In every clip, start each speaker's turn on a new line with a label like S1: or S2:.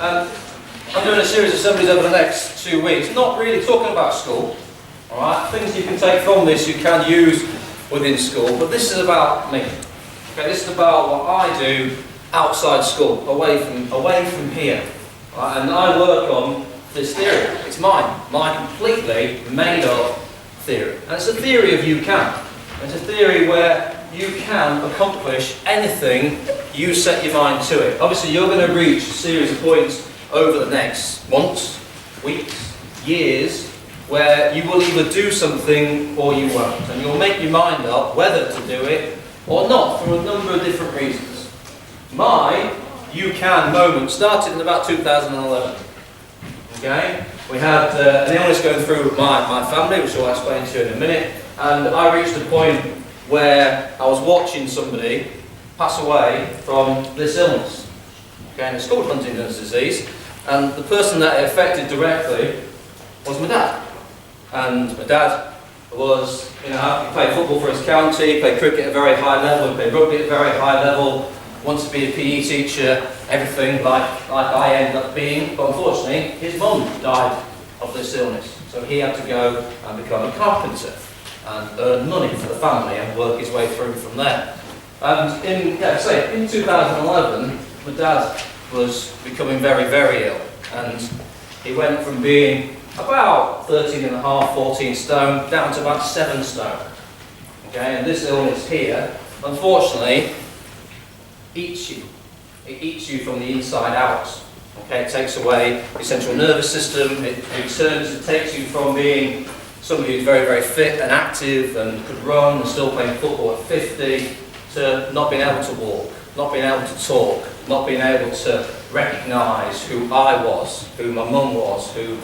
S1: I'm doing a series of summaries over the next 2 weeks, not really talking about school, alright? Things you can take from this you can use within school, but this is about me. Okay, this is about what I do outside school, away from here. Right? And I work on this theory. It's mine, my completely made up theory. And it's a theory of you can. It's a theory where you can accomplish anything you set your mind to it. Obviously you're going to reach a series of points over the next months, weeks, years, where you will either do something or you won't. And you'll make your mind up whether to do it or not for a number of different reasons. My you can moment started in about 2011. Okay? We had an illness going through my family, which I'll explain to you in a minute, and I reached a point where I was watching somebody pass away from this illness. Okay, and it's called Huntington's disease, and the person that it affected directly was my dad. And my dad was, he played football for his county, played cricket at a very high level, played rugby at a very high level, wanted to be a PE teacher, everything like I ended up being, but unfortunately his mum died of this illness. So he had to go and become a carpenter and earn money for the family and work his way through from there. And in 2011, my dad was becoming very, very ill, and he went from being about 13 and a half, 14 stone, down to about 7 stone. Okay, and this illness here, unfortunately, eats you. It eats you from the inside out. Okay, it takes away your central nervous system, it takes you from being somebody who's very, very fit and active and could run and still playing football at 50, to not being able to walk, not being able to talk, not being able to recognise who I was, who my mum was, who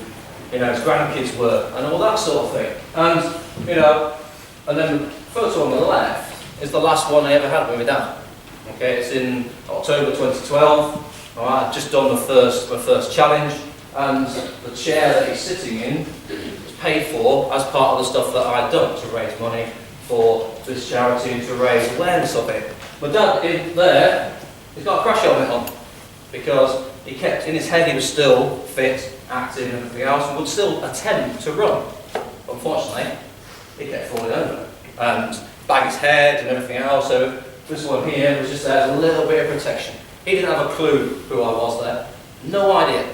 S1: his grandkids were, and all that sort of thing. And and then the photo on the left is the last one I ever had with my dad. Okay, it's in October 2012. All right, I've just done my first challenge, and the chair that he's sitting in was paid for as part of the stuff that I'd done to raise money for this charity and to raise awareness of it. My dad in there, he's got a crash helmet on because he kept in his head he was still fit, active, and everything else, and would still attempt to run. Unfortunately, he kept falling over and banged his head and everything else. So this one here was just there as a little bit of protection. He didn't have a clue who I was there. No idea.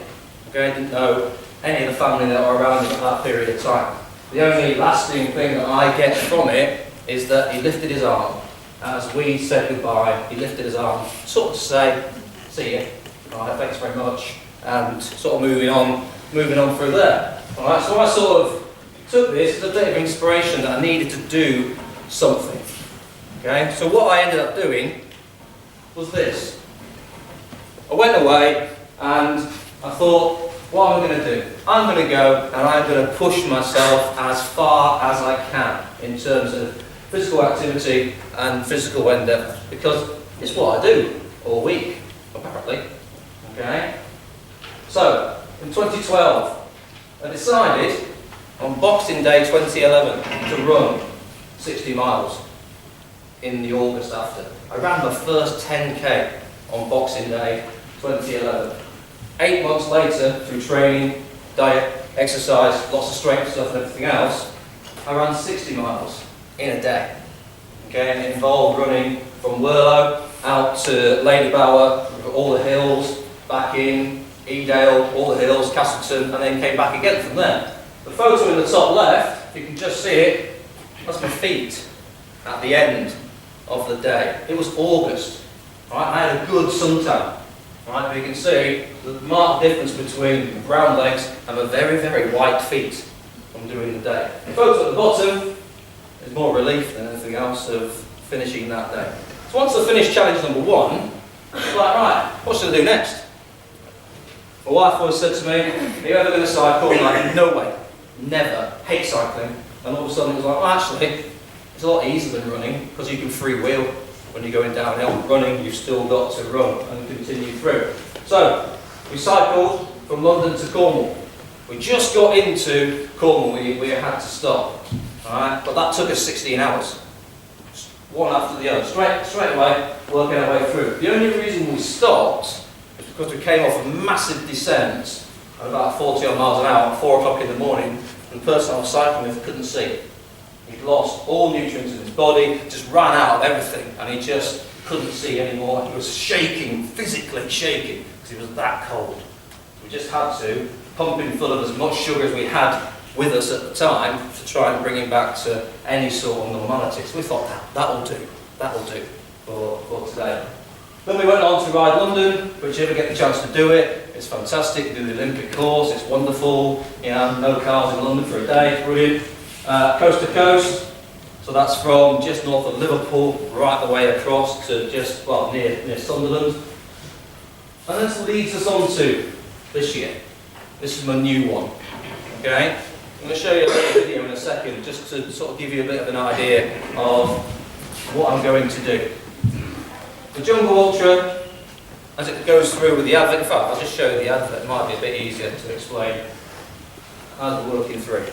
S1: Okay, didn't know any of the family that were around him at that period of time. The only lasting thing that I get from it is that he lifted his arm. As we said goodbye, he lifted his arm, sort of to say, see you, alright, thanks very much, and sort of moving on through there. Alright, so I sort of took this as a bit of inspiration that I needed to do something. Okay, so what I ended up doing was this. I went away and I thought, what am I going to do? I'm going to go and I'm going to push myself as far as I can in terms of physical activity and physical endeavour, because it's what I do all week, apparently. Okay? So, in 2012, I decided on Boxing Day 2011 to run 60 miles in the August after. I ran my first 10k on Boxing Day 2011. 8 months later, through training, diet, exercise, lots of strength stuff and everything else, I ran 60 miles in a day. Okay, and it involved running from Worlow out to Ladybower, all the hills, back in, Edale, all the hills, Castleton, and then came back again from there. The photo in the top left, if you can just see it, that's my feet at the end of the day. It was August. Right? I had a good suntan. Right? But you can see the marked difference between the brown legs and the very, very white feet from doing the day. The photo at the bottom is more relief than anything else of finishing that day. So once I finished challenge number 1, I was like, right, what should I do next? My wife always said to me, are you ever going to cycle? I'm like, no way, never, hate cycling. And all of a sudden it was like, well actually, it's a lot easier than running because you can freewheel. When you're going downhill. Running, you've still got to run and continue through. So, we cycled from London to Cornwall. We just got into Cornwall, we had to stop. Alright, but that took us 16 hours. One after the other, straight away, working our way through. The only reason we stopped is because we came off a massive descent at about 40 odd miles an hour at 4 o'clock in the morning, and the person I was cycling with couldn't see. He'd lost all nutrients in his body, just ran out of everything, and he just couldn't see anymore. He was shaking, physically shaking, because he was that cold. We just had to pump him full of as much sugar as we had with us at the time to try and bring him back to any sort of normality. So we thought, that'll do for today. Then we went on to ride London, which if you ever get the chance to do it, it's fantastic. You do the Olympic course, it's wonderful. You know, no cars in London for a day, it's brilliant. Coast to coast, so that's from just north of Liverpool right the way across to just, well, near Sunderland. And this leads us on to this year. This is my new one, okay? I'm going to show you a little video in a second just to sort of give you a bit of an idea of what I'm going to do. The Jungle Ultra, as it goes through with the advert, in fact I'll just show you the advert, it might be a bit easier to explain as we're working through.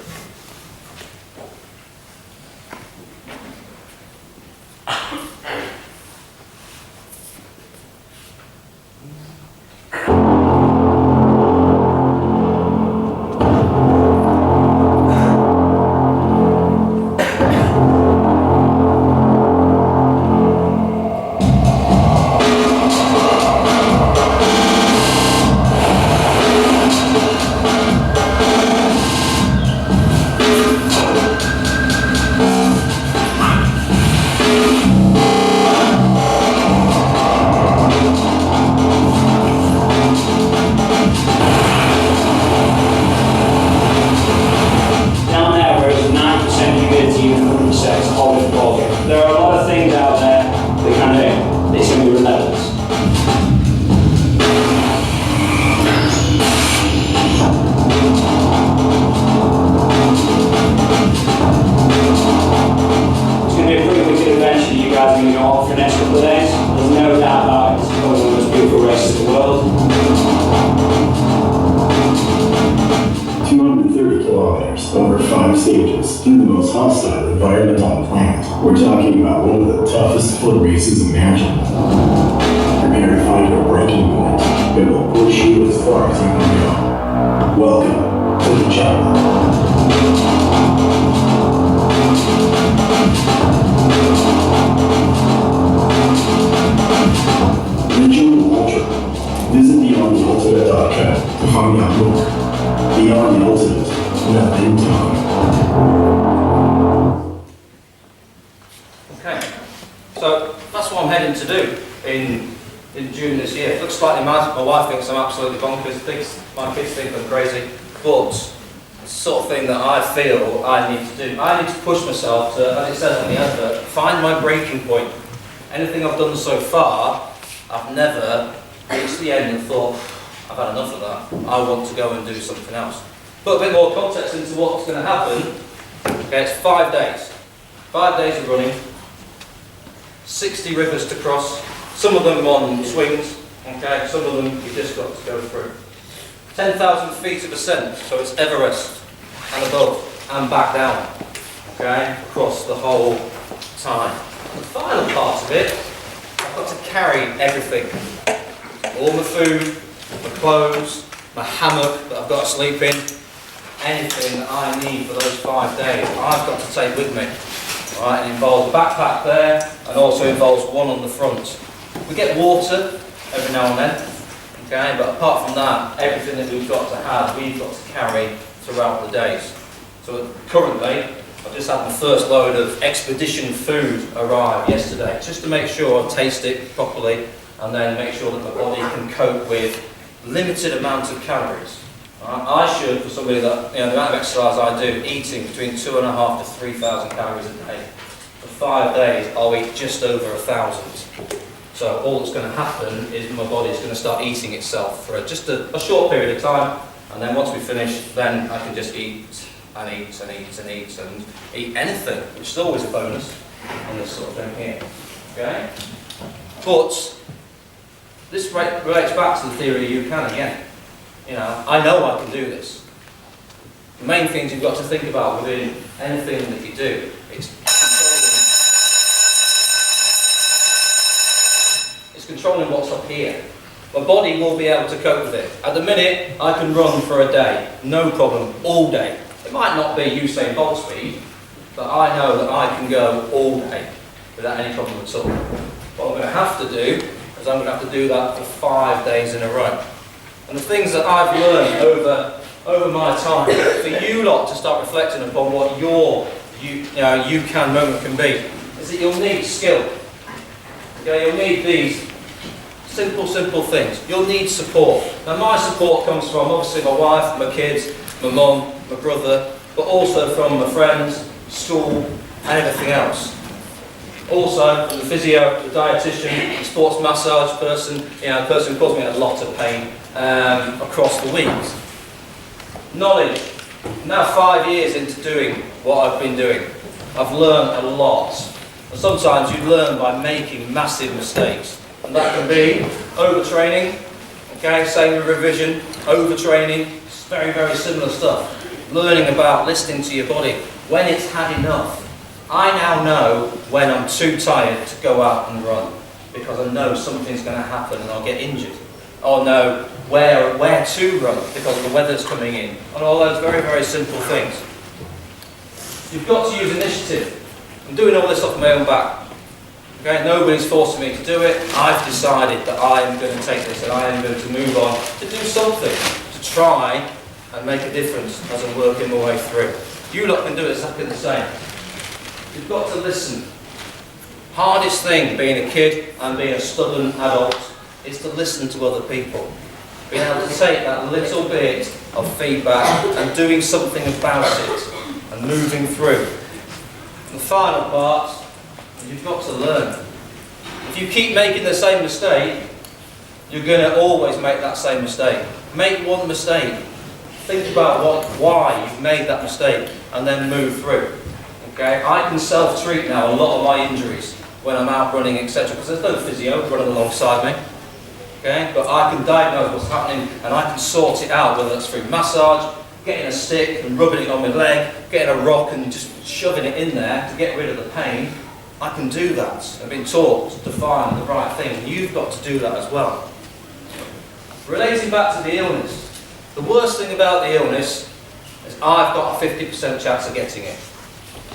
S2: Over 5 stages in the most hostile environment on the planet. We're talking about one of the toughest foot races imaginable. Prepare to find your breaking point. It will push you as far as you can go. Welcome to the jungle. The Jungle Ultra. Visit beyondtheultimate.com to find out more. Beyond the Ultimate.
S1: Okay, so that's what I'm heading to do in June this year. It looks slightly mad. My wife thinks I'm absolutely bonkers. My kids think I'm crazy, but it's the sort of thing that I feel I need to do. I need to push myself to, as it says on the advert, find my breaking point. Anything I've done so far, I've never reached the end and thought, I've had enough of that. I want to go and do something else. Put a bit more context into what's going to happen. Okay, it's 5 days. 5 days of running, 60 rivers to cross, some of them on swings, okay, some of them you just got to go through. 10,000 feet of ascent, so it's Everest and above and back down, okay, across the whole time. The final part of it, I've got to carry everything. All my food, my clothes, my hammock that I've got to sleep in, anything that I need for those 5 days, I've got to take with me. Right, it involves a backpack there, and also involves one on the front. We get water every now and then, okay, but apart from that, everything that we've got to have, we've got to carry throughout the days. So currently, I've just had the first load of expedition food arrive yesterday, just to make sure I taste it properly, and then make sure that my body can cope with limited amounts of calories. I should, for somebody that, the amount of exercise I do, eating between 2,500 to 3,000 calories a day. For 5 days, I'll eat just over 1,000. So all that's going to happen is my body's going to start eating itself for just a short period of time, and then once we finish, then I can just eat and eat and eat and eat and eat anything, which is always a bonus on this sort of thing here. Okay? But this relates back to the theory you can again. I know I can do this. The main things you've got to think about within anything that you do, it's controlling what's up here. My body will be able to cope with it. At the minute, I can run for a day, no problem, all day. It might not be Usain Bolt speed, but I know that I can go all day without any problem at all. What I'm going to have to do is I'm going to have to do that for 5 days in a row. And the things that I've learned over my time, for you lot to start reflecting upon what your you can moment can be, is that you'll need skill. Okay, you'll need these simple things. You'll need support. Now my support comes from obviously my wife, my kids, my mum, my brother, but also from my friends, school, and everything else. Also from the physio, the dietitian, the sports massage person, the person who caused me a lot of pain across the weeks. Knowledge. Now 5 years into doing what I've been doing, I've learned a lot. And sometimes you learn by making massive mistakes. And that can be overtraining, okay, same with revision, overtraining, it's very similar stuff. Learning about listening to your body, when it's had enough. I now know when I'm too tired to go out and run, because I know something's going to happen and I'll get injured. I'll know where to run, because the weather's coming in, and all those very simple things. You've got to use initiative. I'm doing all this off my own back. Okay, nobody's forcing me to do it. I've decided that I am going to take this and I am going to move on to do something, to try and make a difference as I'm working my way through. You lot can do exactly the same. You've got to listen. Hardest thing being a kid and being a stubborn adult is to listen to other people. Being able to take that little bit of feedback and doing something about it and moving through. The final part, you've got to learn. If you keep making the same mistake, you're going to always make that same mistake. Make one mistake. Think about why you've made that mistake and then move through. Okay? I can self-treat now a lot of my injuries when I'm out running, etc. because there's no physio running alongside me. Okay? But I can diagnose what's happening and I can sort it out, whether that's through massage, getting a stick and rubbing it on my leg, getting a rock and just shoving it in there to get rid of the pain. I can do that. I've been taught to find the right thing. You've got to do that as well. Relating back to the illness. The worst thing about the illness is I've got a 50% chance of getting it.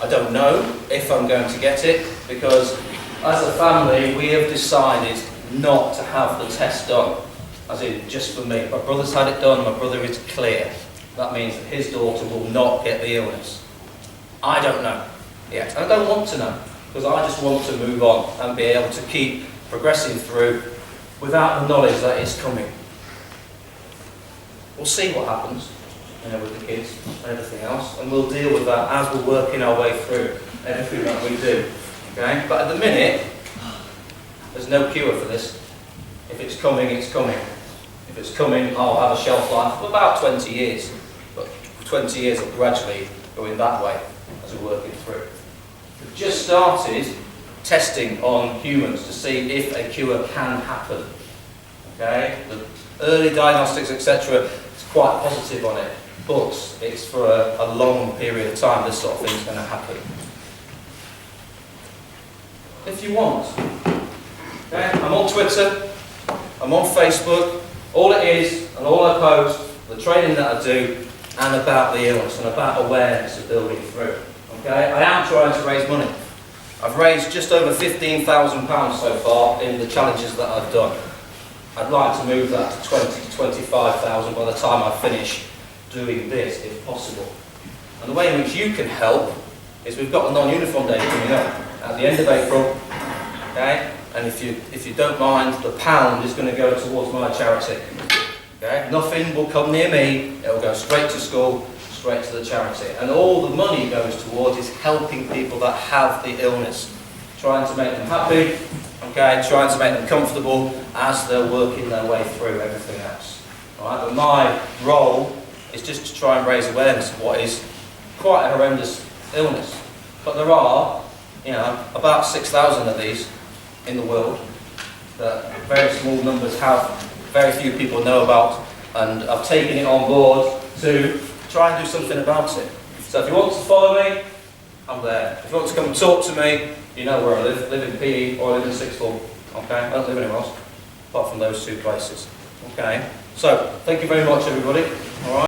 S1: I don't know if I'm going to get it because as a family we have decided not to have the test done. As in just for me. My brother's had it done, my brother is clear. That means that his daughter will not get the illness. I don't know yet. I don't want to know. Because I just want to move on and be able to keep progressing through without the knowledge that it's coming. We'll see what happens with the kids and everything else, and we'll deal with that as we're working our way through everything that we do. Okay? But at the minute, there's no cure for this. If it's coming, it's coming. If it's coming, I'll have a shelf life of about 20 years. But 20 years of gradually going that way as we're working through. We've just started testing on humans to see if a cure can happen. Okay? The early diagnostics, etc., is quite positive on it, but it's for a long period of time this sort of thing's going to happen. If you want. Okay? I'm on Twitter, I'm on Facebook, all it is, and all I post, the training that I do, and about the illness, and about awareness of building through. Okay? I am trying to raise money. I've raised just over £15,000 so far in the challenges that I've done. I'd like to move that to 20 to 25,000 by the time I finish doing this, if possible. And the way in which you can help is we've got a non-uniform day coming up at the end of April. Okay? And if you don't mind, the pound is going to go towards my charity. Okay? Nothing will come near me. It will go straight to school, straight to the charity. And all the money goes towards is helping people that have the illness. Trying to make them happy, okay? Trying to make them comfortable as they're working their way through everything else. All right? But my role is just to try and raise awareness of what is quite a horrendous illness. But there are, about 6,000 of these in the world that very small numbers have, very few people know about, and I've taken it on board to try and do something about it. So if you want to follow me, I'm there. If you want to come and talk to me, you know where I live in PE or I live in sixth form. Okay, I don't live anywhere else. apart from those two places. Okay, so thank you very much, everybody. All right.